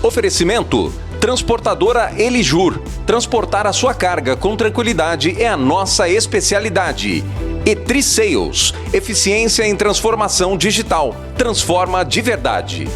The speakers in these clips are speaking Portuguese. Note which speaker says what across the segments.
Speaker 1: Oferecimento: Transportadora Elijur. Transportar a sua carga com tranquilidade é a nossa especialidade. E3 Sales. Eficiência em transformação digital. Transforma de verdade.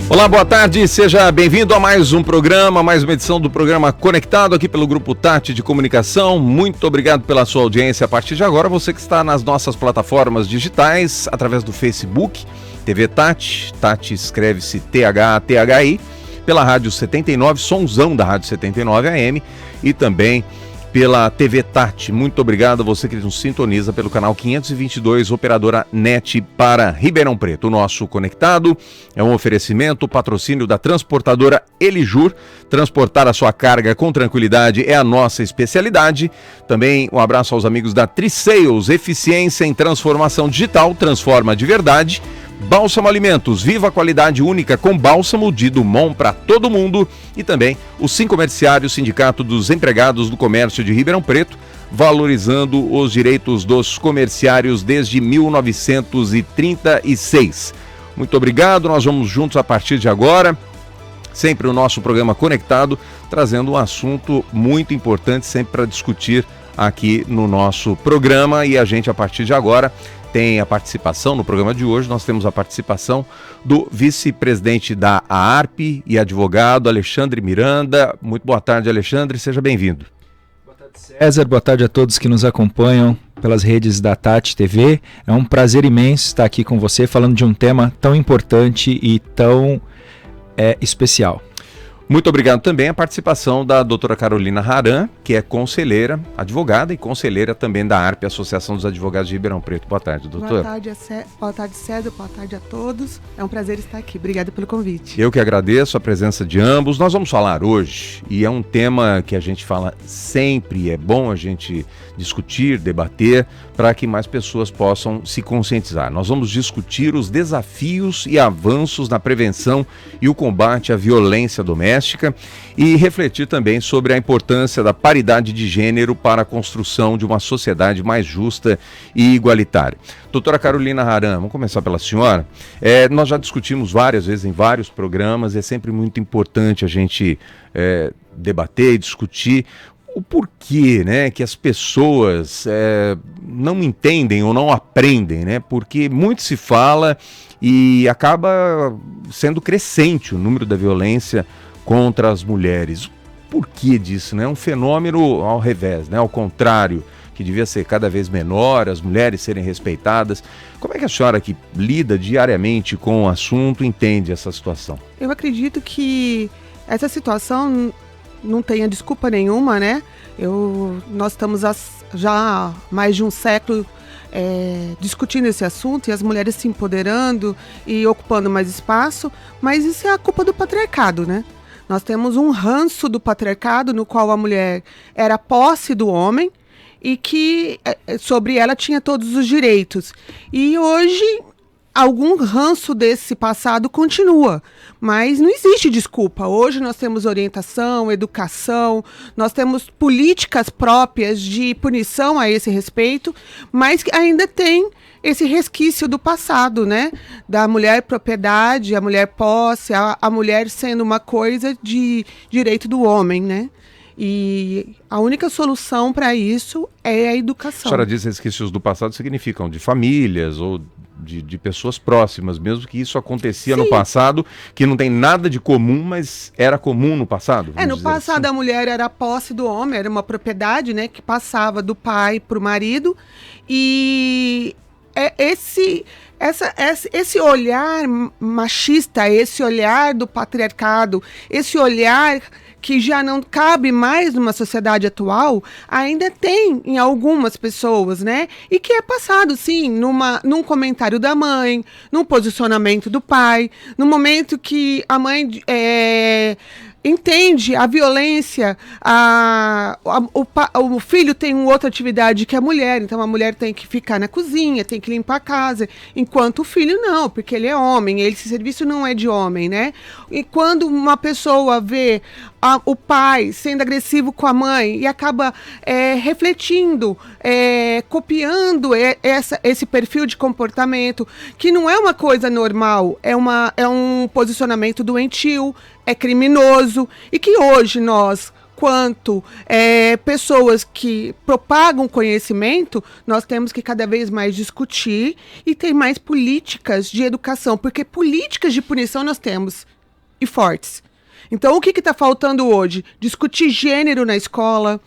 Speaker 1: Olá, boa tarde, seja bem-vindo a mais um programa, mais uma edição do programa Conectado aqui pelo Grupo Tati de Comunicação. Muito obrigado pela sua audiência a partir de agora. Você que está nas nossas plataformas digitais, através do Facebook, TV Tati, Tati escreve-se T-H-A-T-H-I, pela Rádio 79, sonzão da Rádio 79 AM e também pela TV Tati. Muito obrigado a você que nos sintoniza pelo canal 522, operadora NET para Ribeirão Preto. O nosso Conectado é um oferecimento, patrocínio da transportadora Elijur. Transportar a sua carga com tranquilidade é a nossa especialidade. Também um abraço aos amigos da E3 Sales, eficiência em transformação digital, transforma de verdade. Bálsamo Alimentos, viva a qualidade única com bálsamo de Dumont para todo mundo. E também o Sincomerciário, Sindicato dos Empregados do Comércio de Ribeirão Preto, valorizando os direitos dos comerciários desde 1936. Muito obrigado, nós vamos juntos a partir de agora, sempre o nosso programa Conectado, trazendo um assunto muito importante sempre para discutir aqui no nosso programa. E a gente, a partir de agora, tem a participação no programa de hoje. Nós temos a participação do vice-presidente da AARP e advogado Alexandre Miranda. Muito boa tarde, Alexandre, seja bem-vindo.
Speaker 2: Boa tarde, César, boa tarde a todos que nos acompanham pelas redes da Tati TV. É um prazer imenso estar aqui com você falando de um tema tão importante e tão especial.
Speaker 1: Muito obrigado também a participação da doutora Carolina Haran, que é conselheira, advogada e conselheira também da AARP, Associação dos Advogados de Ribeirão Preto. Boa tarde, doutora.
Speaker 3: Boa tarde, César. Boa tarde a todos. É um prazer estar aqui. Obrigada pelo convite.
Speaker 1: Eu que agradeço a presença de ambos. Nós vamos falar hoje, e é um tema que a gente fala sempre, é bom a gente discutir, debater, para que mais pessoas possam se conscientizar. Nós vamos discutir os desafios e avanços na prevenção e o combate à violência doméstica e refletir também sobre a importância da paridade de gênero para a construção de uma sociedade mais justa e igualitária. Doutora Carolina Haran, vamos começar pela senhora. Nós já discutimos várias vezes em vários programas, é sempre muito importante a gente debater e discutir o porquê, né, que as pessoas não entendem ou não aprendem, né, porque muito se fala e acaba sendo crescente o número da violência contra as mulheres. O porquê disso, né? É um fenômeno ao revés, né? Ao contrário, que devia ser cada vez menor, as mulheres serem respeitadas. Como é que a senhora que lida diariamente com o assunto entende essa situação?
Speaker 3: Eu acredito que essa situação não tenha desculpa nenhuma, né? Nós estamos já há mais de um século discutindo esse assunto e as mulheres se empoderando e ocupando mais espaço, mas isso é a culpa do patriarcado, né? Nós temos um ranço do patriarcado no qual a mulher era posse do homem e que sobre ela tinha todos os direitos. E hoje algum ranço desse passado continua, mas não existe desculpa. Hoje nós temos orientação, educação, nós temos políticas próprias de punição a esse respeito, mas ainda tem esse resquício do passado, né? Da mulher propriedade, a mulher posse, a mulher sendo uma coisa de direito do homem, né? E a única solução para isso é a educação.
Speaker 1: A senhora diz que resquícios do passado significam de famílias ou de pessoas próximas, mesmo que isso acontecia no passado, que não tem nada de comum, mas era comum no passado?
Speaker 3: No passado assim. A mulher era a posse do homem, era uma propriedade, né, que passava do pai para o marido, e esse olhar machista, esse olhar do patriarcado, esse olhar que já não cabe mais numa sociedade atual, ainda tem em algumas pessoas, né? E que é passado, sim, num comentário da mãe, num posicionamento do pai, no momento que a mãe entende a violência, o filho tem outra atividade que a mulher, então a mulher tem que ficar na cozinha, tem que limpar a casa, enquanto o filho não, porque ele é homem, esse serviço não é de homem, né? E quando uma pessoa vê o pai sendo agressivo com a mãe e acaba refletindo, copiando esse perfil de comportamento, que não é uma coisa normal, é um posicionamento doentio, é criminoso, e que hoje nós, quanto pessoas que propagam conhecimento, nós temos que cada vez mais discutir e ter mais políticas de educação, porque políticas de punição nós temos, e fortes. Então, o que está faltando hoje? Discutir gênero na escola,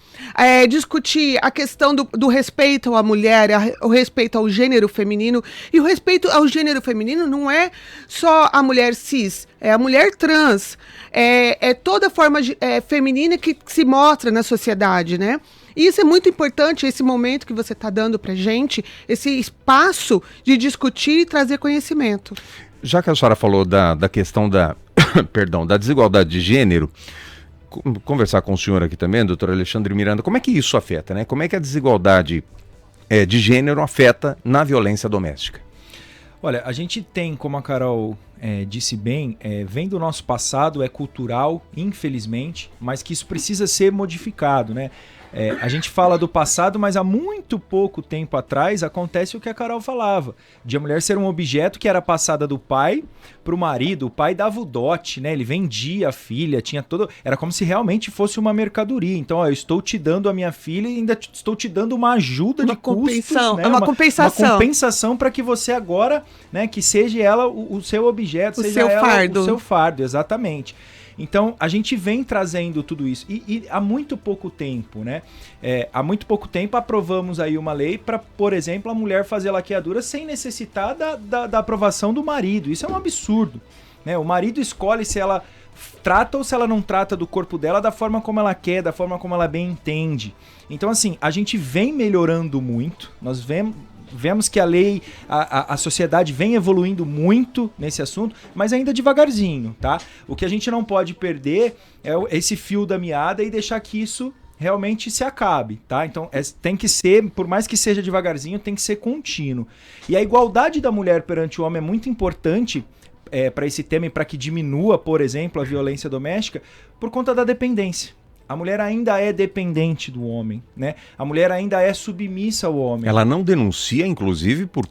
Speaker 3: discutir a questão do respeito à mulher, o respeito ao gênero feminino. E o respeito ao gênero feminino não é só a mulher cis, é a mulher trans, é toda forma feminina que se mostra na sociedade, né? E isso é muito importante, esse momento que você está dando para a gente, esse espaço de discutir e trazer conhecimento.
Speaker 1: Já que a senhora falou da questão da desigualdade de gênero, conversar com o senhor aqui também, doutor Alexandre Miranda, como é que isso afeta, né? Como é que a desigualdade de gênero afeta na violência doméstica?
Speaker 2: Olha, a gente tem, como a Carol disse bem, vem do nosso passado, é cultural, infelizmente, mas que isso precisa ser modificado, né? A gente fala do passado, mas há muito pouco tempo atrás acontece o que a Carol falava, de a mulher ser um objeto que era passada do pai para o marido. O pai dava o dote, né? Ele vendia a filha, tinha todo... Era como se realmente fosse uma mercadoria. Então, eu estou te dando a minha filha e ainda estou te dando uma ajuda de custos, né?
Speaker 3: Uma compensação.
Speaker 2: Uma compensação para que você agora, né, que seja ela o seu objeto, seja
Speaker 3: seu
Speaker 2: ela
Speaker 3: fardo.
Speaker 2: o seu fardo, exatamente. Então, a gente vem trazendo tudo isso. E há muito pouco tempo, né? Há muito pouco tempo aprovamos aí uma lei para, por exemplo, a mulher fazer laqueadura sem necessitar da aprovação do marido. Isso é um absurdo, né? O marido escolhe se ela trata ou se ela não trata do corpo dela da forma como ela quer, da forma como ela bem entende. Então, assim, a gente vem melhorando muito. Nós vemos que a lei, a sociedade vem evoluindo muito nesse assunto, mas ainda devagarzinho, tá? O que a gente não pode perder é esse fio da meada e deixar que isso realmente se acabe, tá? Então, tem que ser, por mais que seja devagarzinho, tem que ser contínuo. E a igualdade da mulher perante o homem é muito importante para esse tema e para que diminua, por exemplo, a violência doméstica, por conta da dependência. A mulher ainda é dependente do homem, né? A mulher ainda é submissa ao homem.
Speaker 1: Ela não denuncia, inclusive, por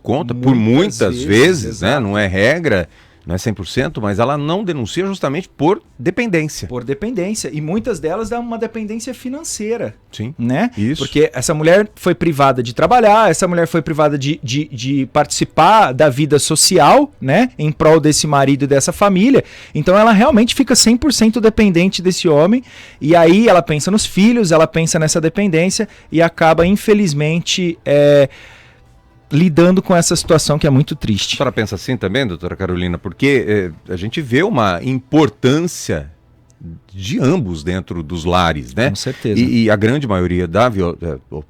Speaker 1: muitas vezes, né? Não é regra, não é 100%, mas ela não denuncia justamente por dependência.
Speaker 2: Por dependência. E muitas delas dão uma dependência financeira.
Speaker 1: Sim,
Speaker 2: né?
Speaker 1: Isso.
Speaker 2: Porque essa mulher foi privada de trabalhar, essa mulher foi privada de participar da vida social, né? Em prol desse marido e dessa família. Então ela realmente fica 100% dependente desse homem. E aí ela pensa nos filhos, ela pensa nessa dependência e acaba, infelizmente... lidando com essa situação que é muito triste.
Speaker 1: A senhora pensa assim também, doutora Carolina? Porque a gente vê uma importância de ambos dentro dos lares, né?
Speaker 2: Com certeza.
Speaker 1: E a grande maioria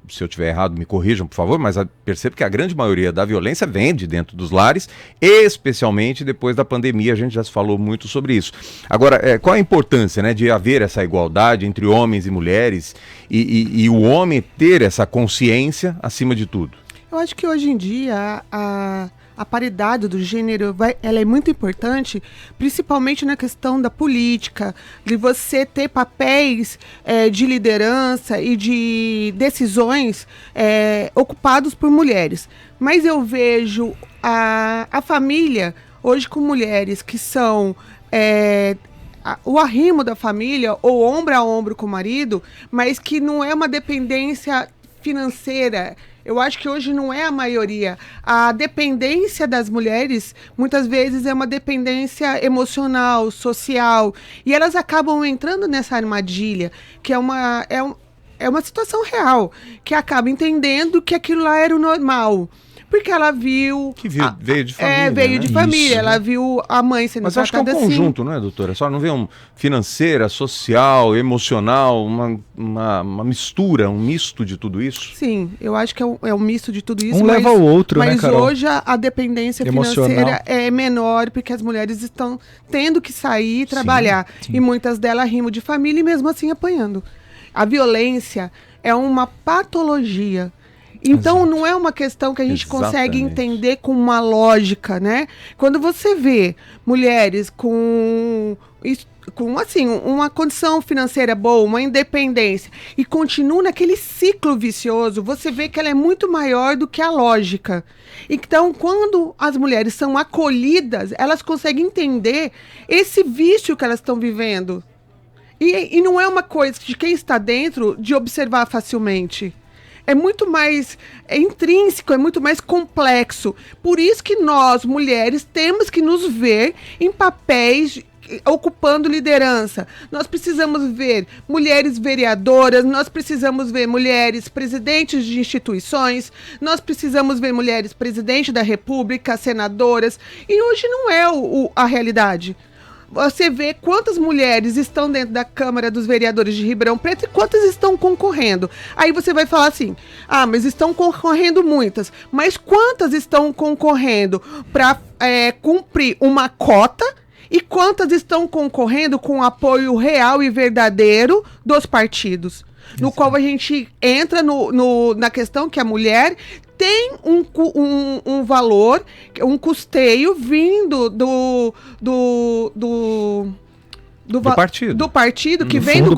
Speaker 1: se eu estiver errado, me corrijam, por favor, mas percebo que a grande maioria da violência vem de dentro dos lares, especialmente depois da pandemia, a gente já se falou muito sobre isso. Agora, qual a importância, né, de haver essa igualdade entre homens e mulheres e o homem ter essa consciência acima de tudo?
Speaker 3: Eu acho que hoje em dia a paridade do gênero ela é muito importante, principalmente na questão da política, de você ter papéis de liderança e de decisões ocupados por mulheres. Mas eu vejo a família hoje com mulheres que são... o arrimo da família, ou ombro a ombro com o marido, mas que não é uma dependência financeira. Eu acho que hoje não é a maioria. A dependência das mulheres, muitas vezes, é uma dependência emocional, social, e elas acabam entrando nessa armadilha, que é uma situação real, que acaba entendendo que aquilo lá era o normal. Porque ela viu...
Speaker 1: veio de família.
Speaker 3: Veio de família.
Speaker 1: Isso,
Speaker 3: ela viu a mãe sendo
Speaker 1: tratada assim. Mas acho que é um conjunto, não é, doutora? Só não vê financeira, social, emocional, uma mistura, um misto de tudo isso?
Speaker 3: Sim, eu acho que é um misto de tudo isso.
Speaker 2: Um leva ao outro, né, Carol?
Speaker 3: Mas hoje a dependência financeira é menor, porque as mulheres estão tendo que sair e trabalhar. Sim. E muitas delas rimam de família e mesmo assim apanhando. A violência é uma patologia. Então, Exato. Não é uma questão que a gente consegue entender com uma lógica, né? Quando você vê mulheres com assim, uma condição financeira boa, uma independência, e continua naquele ciclo vicioso, você vê que ela é muito maior do que a lógica. Então, quando as mulheres são acolhidas, elas conseguem entender esse vício que elas estão vivendo. E não é uma coisa de quem está dentro de observar facilmente. É muito mais intrínseco, é muito mais complexo. Por isso que nós, mulheres, temos que nos ver em papéis ocupando liderança. Nós precisamos ver mulheres vereadoras, nós precisamos ver mulheres presidentes de instituições, nós precisamos ver mulheres presidente da República, senadoras, e hoje não é a realidade. Você vê quantas mulheres estão dentro da Câmara dos Vereadores de Ribeirão Preto e quantas estão concorrendo. Aí você vai falar assim, mas estão concorrendo muitas. Mas quantas estão concorrendo para cumprir uma cota e quantas estão concorrendo com apoio real e verdadeiro dos partidos? No qual a gente entra na questão que a mulher tem um valor, um custeio vindo do partido, que vem do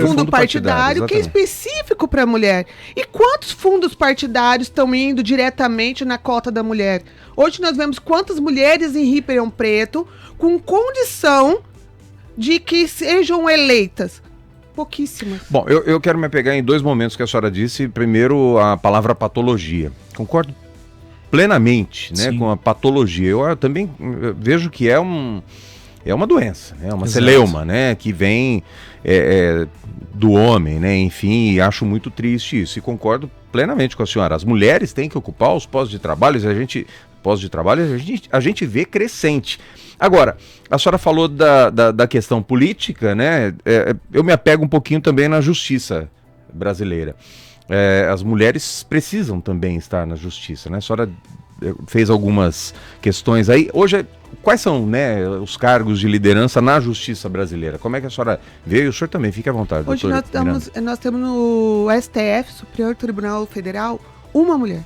Speaker 3: fundo partidário, que é específico para a mulher. E quantos fundos partidários estão indo diretamente na cota da mulher? Hoje nós vemos quantas mulheres em Ribeirão Preto com condição de que sejam eleitas. Pouquíssimas.
Speaker 1: Bom, eu quero me apegar em dois momentos que a senhora disse. Primeiro, a palavra patologia. Concordo plenamente, né, com a patologia. Eu também vejo que é uma doença, né, uma celeuma, né, que vem do homem, né, enfim, e acho muito triste isso. E concordo plenamente com a senhora. As mulheres têm que ocupar os postos de trabalho, a gente vê crescente. Agora, a senhora falou da questão política, né? Eu me apego um pouquinho também na justiça brasileira. As mulheres precisam também estar na justiça, né? A senhora fez algumas questões aí. Hoje, quais são, né, os cargos de liderança na justiça brasileira? Como é que a senhora vê? E o senhor também, fique à vontade.
Speaker 3: Hoje nós temos no STF, Superior Tribunal Federal, uma mulher,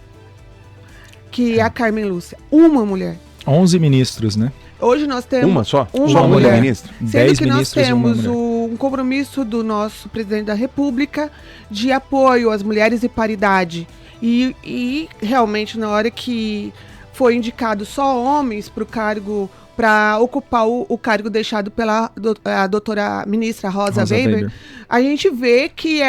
Speaker 3: que é a Carmen Lúcia. Uma mulher.
Speaker 2: 11 ministros, né?
Speaker 3: Hoje nós temos
Speaker 1: uma só?
Speaker 3: Uma mulher.
Speaker 1: Ministra?
Speaker 3: Sendo que nós temos um compromisso do nosso presidente da República de apoio às mulheres e paridade. E realmente, na hora que foi indicado só homens para o cargo, para ocupar o cargo deixado pela a doutora ministra Rosa Weber, a gente vê que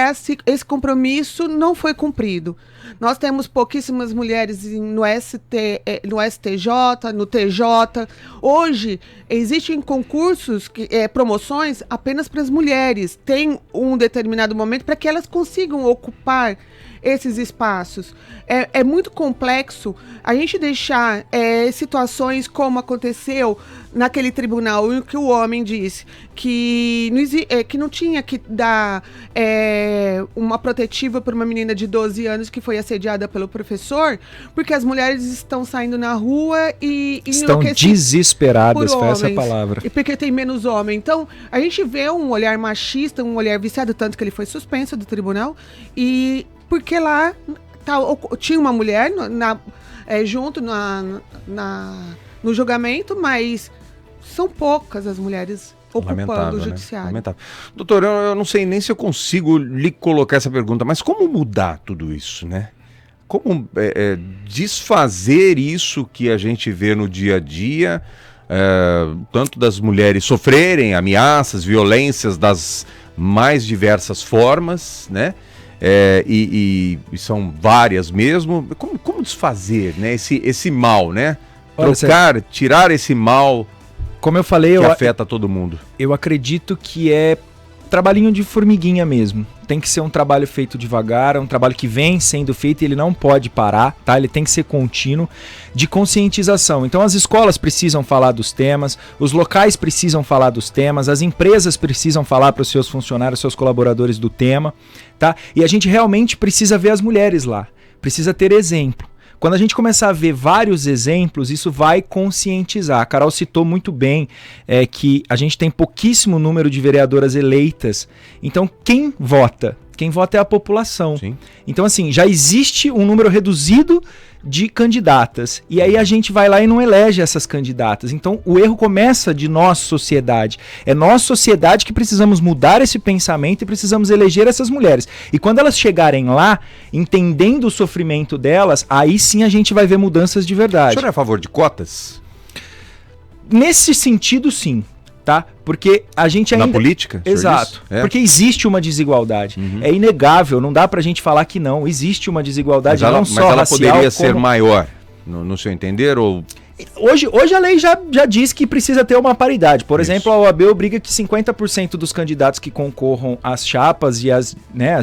Speaker 3: esse compromisso não foi cumprido. Nós temos pouquíssimas mulheres no STJ, no TJ. Hoje, existem concursos, promoções apenas para as mulheres. Tem um determinado momento para que elas consigam ocupar esses espaços. É muito complexo a gente deixar situações como aconteceu naquele tribunal em que o homem disse que não tinha que dar uma protetiva para uma menina de 12 anos que foi assediada pelo professor, porque as mulheres estão saindo na rua e
Speaker 2: estão desesperadas, foi essa a palavra.
Speaker 3: E porque tem menos homem. Então, a gente vê um olhar machista, um olhar viciado, tanto que ele foi suspenso do tribunal, e porque lá tinha uma mulher junto no julgamento, mas são poucas as mulheres ocupando o judiciário.
Speaker 1: Lamentável. Doutor, eu não sei nem se eu consigo lhe colocar essa pergunta, mas como mudar tudo isso, né? Como desfazer isso que a gente vê no dia a dia, tanto das mulheres sofrerem ameaças, violências das mais diversas formas, né? E são várias mesmo. Como desfazer, né, esse mal, né? Tirar esse mal,
Speaker 2: como eu falei,
Speaker 1: que afeta todo mundo.
Speaker 2: Eu acredito que é trabalhinho de formiguinha mesmo. Tem que ser um trabalho feito devagar, é um trabalho que vem sendo feito e ele não pode parar, tá? Ele tem que ser contínuo, de conscientização. Então as escolas precisam falar dos temas, os locais precisam falar dos temas, as empresas precisam falar para os seus funcionários, seus colaboradores do tema, tá? E a gente realmente precisa ver as mulheres lá, precisa ter exemplo. Quando a gente começar a ver vários exemplos, isso vai conscientizar. A Carol citou muito bem que a gente tem pouquíssimo número de vereadoras eleitas. Então, quem vota quem vota é a população.
Speaker 1: Sim.
Speaker 2: Então, assim, já existe um número reduzido de candidatas. E aí a gente vai lá e não elege essas candidatas. Então, o erro começa de nós, sociedade. É nós, sociedade, que precisamos mudar esse pensamento e precisamos eleger essas mulheres. E quando elas chegarem lá, entendendo o sofrimento delas, aí sim a gente vai ver mudanças de
Speaker 1: O
Speaker 2: verdade.
Speaker 1: senhor é a favor de cotas?
Speaker 2: Nesse sentido, sim. Tá? Porque a gente ainda...
Speaker 1: Na política? o senhor
Speaker 2: Exato.
Speaker 1: disse? É.
Speaker 2: Porque existe uma desigualdade. É inegável, não dá pra gente falar que não. Existe uma desigualdade, não só
Speaker 1: mas ela
Speaker 2: racial,
Speaker 1: poderia ser
Speaker 2: como...
Speaker 1: maior, no seu entender, ou...
Speaker 2: Hoje a lei já diz que precisa ter uma paridade. Por
Speaker 1: Isso.
Speaker 2: exemplo, a OAB obriga que 50% dos candidatos que concorram às chapas e as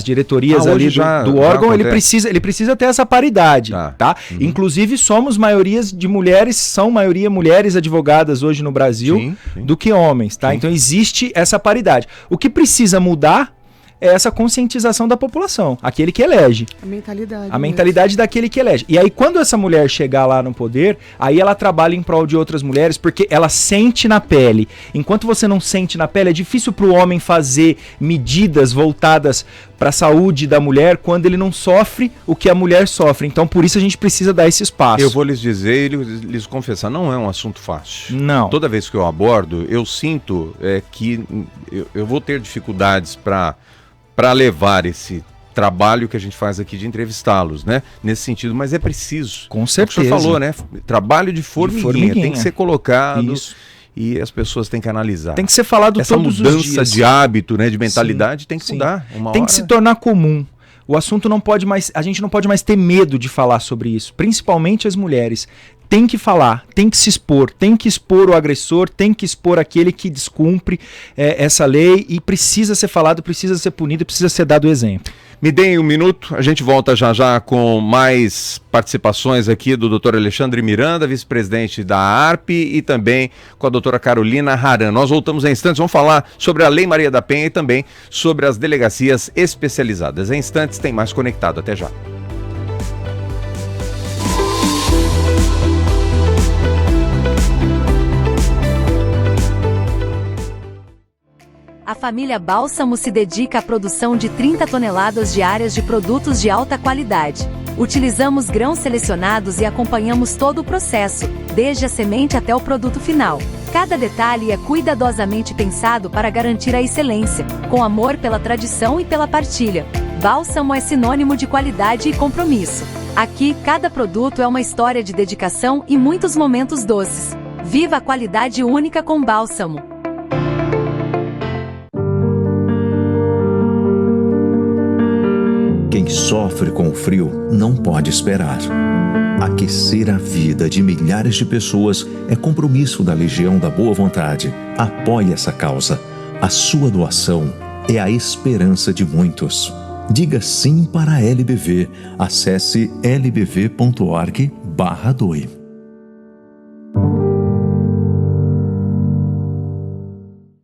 Speaker 2: diretorias
Speaker 1: hoje
Speaker 2: ali
Speaker 1: já
Speaker 2: do órgão, ele
Speaker 1: acontece.
Speaker 2: precisa ter essa paridade, tá? Inclusive, somos maiorias de mulheres, são maioria mulheres advogadas hoje no Brasil
Speaker 1: Sim.
Speaker 2: do que homens, tá?
Speaker 1: Sim.
Speaker 2: Então existe essa paridade. O que precisa mudar é essa conscientização da população, aquele que elege.
Speaker 3: A mentalidade.
Speaker 2: A mentalidade daquele que elege. E aí, quando essa mulher chegar lá no poder, aí ela trabalha em prol de outras mulheres, porque ela sente na pele. Enquanto você não sente na pele, é difícil para o homem fazer medidas voltadas para a saúde da mulher quando ele não sofre o que a mulher sofre. Então, por isso a gente precisa dar esse espaço.
Speaker 1: Eu vou lhes dizer e lhes confessar, não é um assunto fácil.
Speaker 2: Não.
Speaker 1: Toda vez que eu abordo, eu sinto que eu vou ter dificuldades para levar esse trabalho que a gente faz aqui de entrevistá-los, né? Nesse sentido, mas é preciso.
Speaker 2: Com
Speaker 1: É o que o senhor
Speaker 2: certeza.
Speaker 1: falou, né? Trabalho de formiguinha, tem que ser colocado
Speaker 2: Isso.
Speaker 1: e as pessoas têm que analisar.
Speaker 2: Tem que ser falado
Speaker 1: Essa
Speaker 2: todos os
Speaker 1: mudança
Speaker 2: dias.
Speaker 1: de hábito, né? De mentalidade,
Speaker 2: Sim,
Speaker 1: tem que
Speaker 2: sim.
Speaker 1: mudar. Uma
Speaker 2: Tem
Speaker 1: hora...
Speaker 2: que se tornar comum. O assunto não pode mais, a gente não pode mais ter medo de falar sobre isso, principalmente as mulheres. Tem que falar, tem que se expor, tem que expor o agressor, tem que expor aquele que descumpre essa lei e precisa ser falado, precisa ser punido, precisa ser dado exemplo.
Speaker 1: Me deem um minuto, a gente volta já com mais participações aqui do Dr. Alexandre Miranda, vice-presidente da ARP, e também com a doutora Carolina Haran. Nós voltamos em instantes, vamos falar sobre a Lei Maria da Penha e também sobre as delegacias especializadas. Em instantes tem mais Conectado, até já.
Speaker 4: A família Bálsamo se dedica à produção de 30 toneladas diárias de produtos de alta qualidade. Utilizamos grãos selecionados e acompanhamos todo o processo, desde a semente até o produto final. Cada detalhe é cuidadosamente pensado para garantir a excelência, com amor pela tradição e pela partilha. Bálsamo é sinônimo de qualidade e compromisso. Aqui, cada produto é uma história de dedicação e muitos momentos doces. Viva a qualidade única com Bálsamo!
Speaker 5: Quem sofre com o frio não pode esperar. Aquecer a vida de milhares de pessoas é compromisso da Legião da Boa Vontade. Apoie essa causa. A sua doação é a esperança de muitos. Diga sim para a LBV. Acesse lbv.org/doe.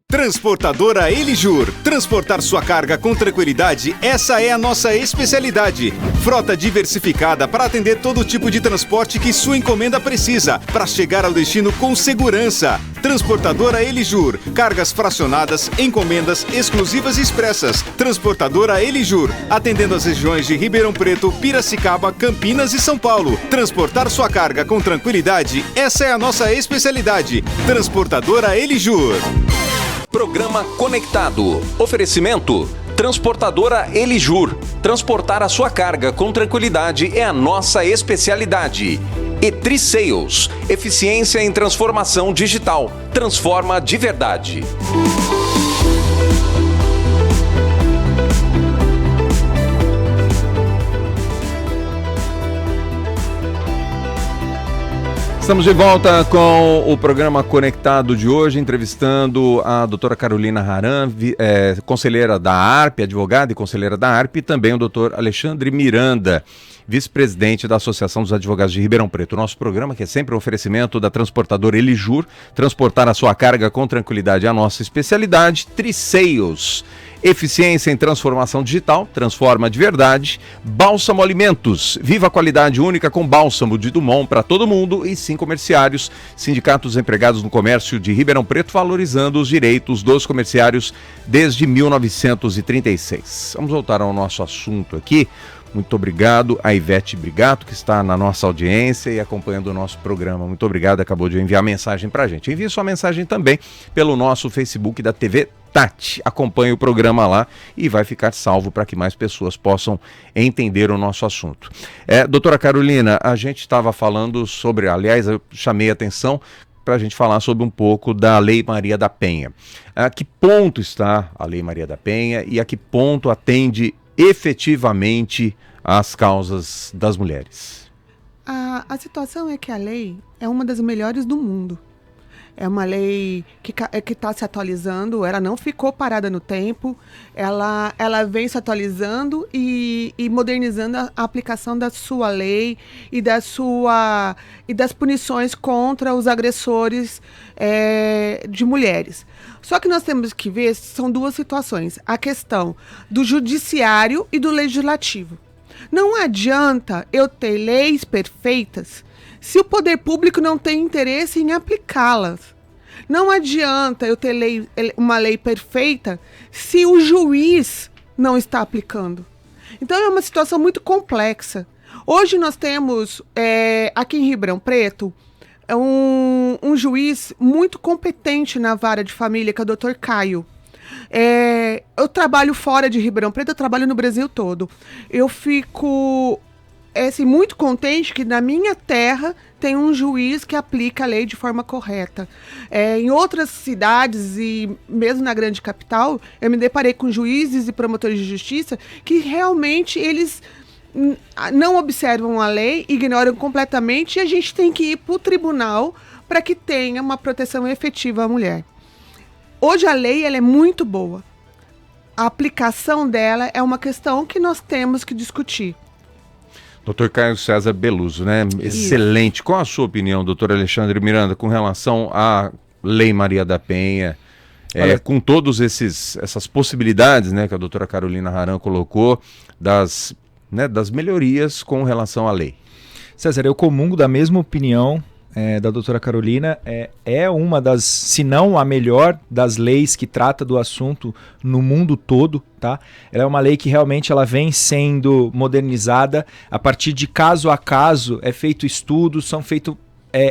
Speaker 6: Transportadora Elijur. Transportar sua carga com tranquilidade, essa é a nossa especialidade. Frota diversificada para atender todo tipo de transporte que sua encomenda precisa, para chegar ao destino com segurança. Transportadora Elijur. Cargas fracionadas, encomendas exclusivas e expressas. Transportadora Elijur. Atendendo as regiões de Ribeirão Preto, Piracicaba, Campinas e São Paulo. Transportar sua carga com tranquilidade, essa é a nossa especialidade. Transportadora Elijur.
Speaker 7: Programa Conectado. Oferecimento: Transportadora Elijur. Transportar a sua carga com tranquilidade é a nossa especialidade. E3 Sales. Eficiência em transformação digital. Transforma de verdade.
Speaker 1: Estamos de volta com o programa Conectado de hoje, entrevistando a doutora Carolina Haran, conselheira da ARP, advogada e conselheira da ARP, e também o doutor Alexandre Miranda, vice-presidente da Associação dos Advogados de Ribeirão Preto. O nosso programa, que é sempre um oferecimento da transportadora Elijur, transportar a sua carga com tranquilidade é a nossa especialidade. 3 Sales. Eficiência em transformação digital, transforma de verdade. Bálsamo Alimentos, viva a qualidade única com bálsamo de Dumont para todo mundo. E Sim Comerciários, Sindicato dos Empregados no Comércio de Ribeirão Preto, valorizando os direitos dos comerciários desde 1936. Vamos voltar ao nosso assunto aqui. Muito obrigado a Ivete Brigato, que está na nossa audiência e acompanhando o nosso programa. Muito obrigado, acabou de enviar mensagem para a gente. Envie sua mensagem também pelo nosso Facebook da TV Tati. Acompanhe o programa lá e vai ficar salvo para que mais pessoas possam entender o nosso assunto. Doutora Carolina, a gente estava falando sobre, aliás, eu chamei a atenção para a gente falar sobre um pouco da Lei Maria da Penha. A que ponto está a Lei Maria da Penha e a que ponto atende efetivamente as causas das mulheres?
Speaker 3: A situação é que a lei é uma das melhores do mundo. É uma lei que está se atualizando, ela não ficou parada no tempo, ela vem se atualizando e modernizando a aplicação da sua lei e das punições contra os agressores de mulheres. Só que nós temos que ver, são duas situações, a questão do judiciário e do legislativo. Não adianta eu ter leis perfeitas se o poder público não tem interesse em aplicá-las. Não adianta eu ter uma lei perfeita se o juiz não está aplicando. Então é uma situação muito complexa. Hoje nós temos, aqui em Ribeirão Preto, um juiz muito competente na vara de família, que é o Dr. Caio. Eu trabalho fora de Ribeirão Preto, eu trabalho no Brasil todo. Eu fico muito contente que na minha terra tem um juiz que aplica a lei de forma correta. Em outras cidades e mesmo na grande capital, eu me deparei com juízes e promotores de justiça que realmente eles não observam a lei, ignoram completamente, e a gente tem que ir para o tribunal para que tenha uma proteção efetiva à mulher. Hoje a lei ela é muito boa. A aplicação dela é uma questão que nós temos que discutir.
Speaker 1: Dr. Caio César Beluso, né? Isso. Excelente. Qual a sua opinião, doutor Alexandre Miranda, com relação à Lei Maria da Penha, com todas essas possibilidades, né, que a doutora Carolina Haran colocou, das melhorias com relação à lei?
Speaker 2: César, eu comungo da mesma opinião da doutora Carolina. É uma das, se não a melhor das leis que trata do assunto no mundo todo, tá? Ela é uma lei que realmente ela vem sendo modernizada a partir de caso a caso, feito estudos, são feitos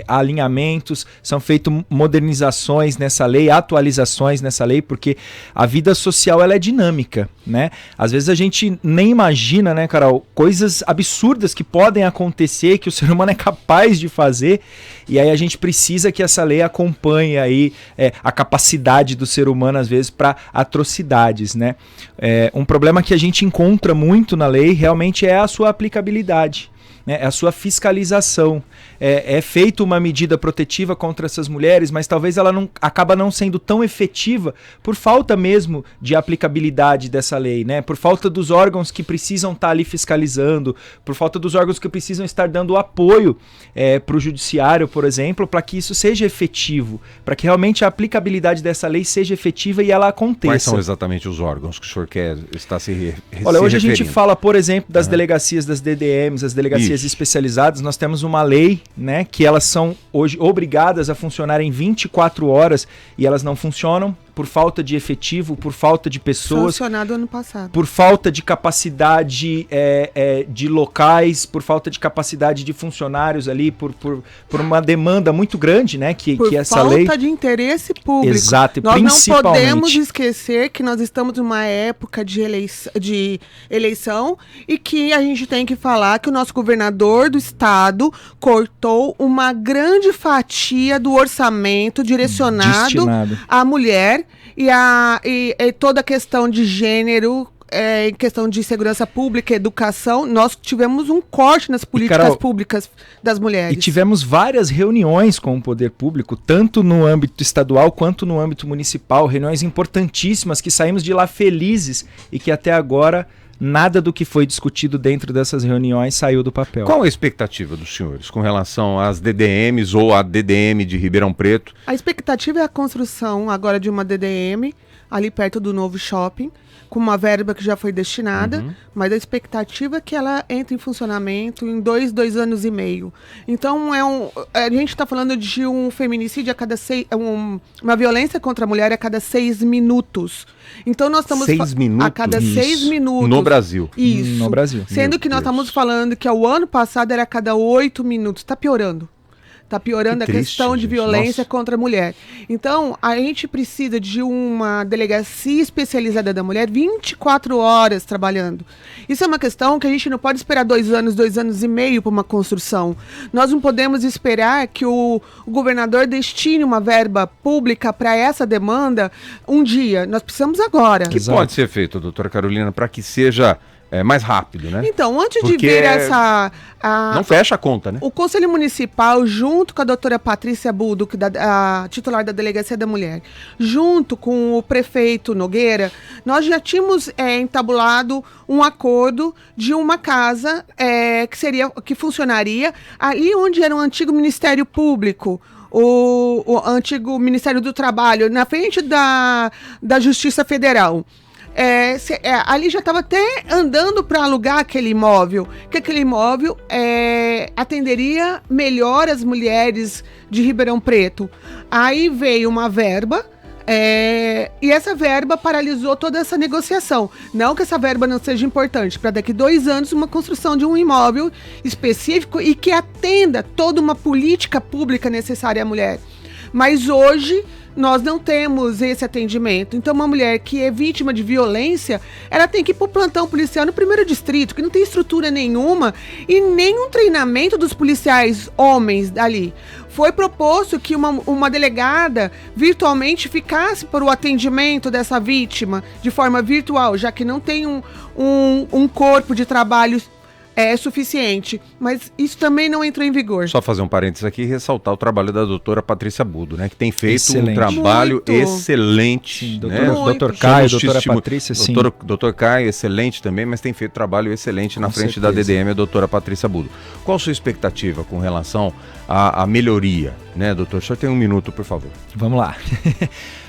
Speaker 2: alinhamentos, são feitas modernizações nessa lei, atualizações nessa lei, porque a vida social ela é dinâmica, né? Às vezes a gente nem imagina, né, Carol, coisas absurdas que podem acontecer, que o ser humano é capaz de fazer, e aí a gente precisa que essa lei acompanhe aí a capacidade do ser humano, às vezes, para atrocidades, né? Um problema que a gente encontra muito na lei realmente é a sua aplicabilidade. É a sua fiscalização. É feita uma medida protetiva contra essas mulheres, mas talvez ela acaba não sendo tão efetiva por falta mesmo de aplicabilidade dessa lei, né? Por falta dos órgãos que precisam estar ali fiscalizando, por falta dos órgãos que precisam estar dando apoio para o judiciário, por exemplo, para que isso seja efetivo, para que realmente a aplicabilidade dessa lei seja efetiva e ela aconteça.
Speaker 1: Quais são exatamente os órgãos que o senhor está se referindo?
Speaker 2: Olha, hoje a gente fala, por exemplo, das delegacias das DDMs, as delegacias especializadas. Nós temos uma lei, né, que elas são hoje obrigadas a funcionar em 24 horas e elas não funcionam por falta de efetivo, por falta de pessoas,
Speaker 3: sancionado ano passado,
Speaker 2: por falta de capacidade de locais, por falta de capacidade de funcionários ali, por uma demanda muito grande, né, que essa lei...
Speaker 3: Por falta de interesse público.
Speaker 2: Exato, e
Speaker 3: nós
Speaker 2: principalmente...
Speaker 3: não podemos esquecer que nós estamos numa época de eleição e que a gente tem que falar que o nosso governador do estado cortou uma grande fatia do orçamento destinado à mulher e toda a questão de gênero, em questão de segurança pública, educação, nós tivemos um corte nas políticas públicas das mulheres.
Speaker 2: E tivemos várias reuniões com o poder público, tanto no âmbito estadual quanto no âmbito municipal, reuniões importantíssimas que saímos de lá felizes e que até agora nada do que foi discutido dentro dessas reuniões saiu do papel.
Speaker 1: Qual a expectativa dos senhores com relação às DDMs ou à DDM de Ribeirão Preto?
Speaker 3: A expectativa é a construção agora de uma DDM ali perto do novo shopping, com uma verba que já foi destinada, mas a expectativa é que ela entre em funcionamento em 2 anos e meio. Então, a gente está falando de um feminicídio a cada uma violência contra a mulher a cada 6 minutos. Então, nós estamos...
Speaker 1: 6 minutos?
Speaker 3: A cada 6 minutos.
Speaker 1: No Brasil.
Speaker 3: Isso.
Speaker 2: No Brasil.
Speaker 3: Sendo que nós estamos falando que o ano passado era a cada 8 minutos. Está piorando. Está piorando a questão de violência contra a mulher. Então, a gente precisa de uma delegacia especializada da mulher 24 horas trabalhando. Isso é uma questão que a gente não pode esperar 2 anos e meio para uma construção. Nós não podemos esperar que o governador destine uma verba pública para essa demanda um dia. Nós precisamos agora.
Speaker 1: O que pode ser feito, doutora Carolina, para que seja mais rápido, né?
Speaker 3: Então, antes de ver essa...
Speaker 1: não fecha a conta, né?
Speaker 3: O Conselho Municipal, junto com a doutora Patrícia Budo, a titular da Delegacia da Mulher, junto com o prefeito Nogueira, nós já tínhamos entabulado um acordo de uma casa que funcionaria ali onde era o antigo Ministério Público, o antigo Ministério do Trabalho, na frente da Justiça Federal. Ali já estava até andando para alugar aquele imóvel, que aquele imóvel atenderia melhor as mulheres de Ribeirão Preto. Aí veio uma verba, e essa verba paralisou toda essa negociação. Não que essa verba não seja importante, para daqui 2 anos uma construção de um imóvel específico e que atenda toda uma política pública necessária à mulher. Mas hoje nós não temos esse atendimento. Então, uma mulher que é vítima de violência, ela tem que ir para o plantão policial no 1º distrito, que não tem estrutura nenhuma e nenhum treinamento dos policiais homens ali. Foi proposto que uma delegada virtualmente ficasse para o atendimento dessa vítima de forma virtual, já que não tem um corpo de trabalho suficiente, mas isso também não entrou em vigor.
Speaker 1: Só fazer um parênteses aqui e ressaltar o trabalho da doutora Patrícia Budo, né, que tem feito um trabalho excelente.
Speaker 2: Doutor Caio, doutora Patrícia, sim.
Speaker 1: Doutor Caio, excelente também, mas tem feito trabalho excelente na frente da DDM, a doutora Patrícia Budo. Qual a sua expectativa com relação à melhoria, né, doutor? Só tem 1 minuto, por favor.
Speaker 2: Vamos lá.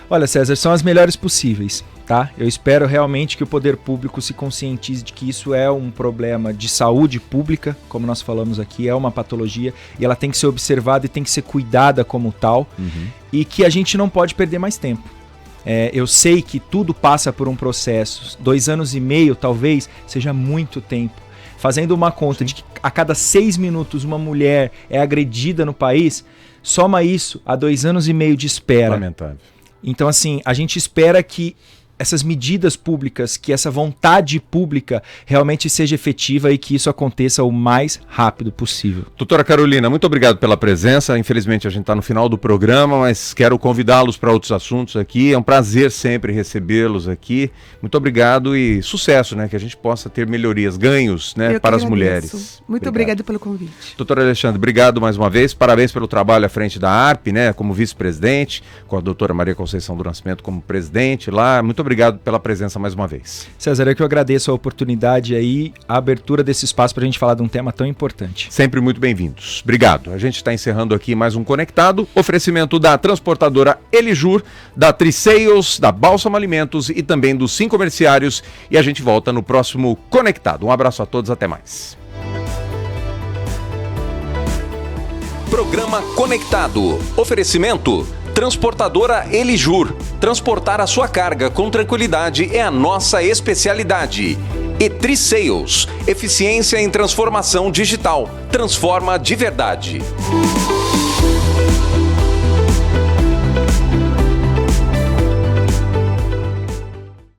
Speaker 2: Olha, César, são as melhores possíveis, tá? Eu espero realmente que o poder público se conscientize de que isso é um problema de saúde pública, como nós falamos aqui, é uma patologia e ela tem que ser observada e tem que ser cuidada como tal, e que a gente não pode perder mais tempo. Eu sei que tudo passa por um processo, 2 anos e meio talvez seja muito tempo. Fazendo uma conta de que a cada 6 minutos uma mulher é agredida no país, soma isso a 2 anos e meio de espera.
Speaker 1: Lamentável.
Speaker 2: Então, assim, a gente espera que essas medidas públicas, que essa vontade pública realmente seja efetiva e que isso aconteça o mais rápido possível.
Speaker 1: Doutora Carolina, muito obrigado pela presença. Infelizmente a gente está no final do programa, mas quero convidá-los para outros assuntos aqui. É um prazer sempre recebê-los aqui. Muito obrigado e sucesso, né? Que a gente possa ter melhorias, ganhos, né, para as mulheres.
Speaker 3: Muito obrigado pelo convite.
Speaker 1: Doutor Alexandre, obrigado mais uma vez. Parabéns pelo trabalho à frente da ARP, né, como vice-presidente, com a doutora Maria Conceição do Nascimento como presidente lá. Muito obrigado pela presença mais uma vez.
Speaker 2: César, eu que eu agradeço a oportunidade aí, a abertura desse espaço para a gente falar de um tema tão importante.
Speaker 1: Sempre muito bem-vindos. Obrigado. A gente está encerrando aqui mais um Conectado, oferecimento da transportadora Elijur, da Triceios, da Bálsamo Alimentos e também dos Sim Comerciários. E a gente volta no próximo Conectado. Um abraço a todos, até mais.
Speaker 7: Programa Conectado. Oferecimento Transportadora Elijur. Transportar a sua carga com tranquilidade é a nossa especialidade. E Triceios. Eficiência em transformação digital. Transforma de verdade.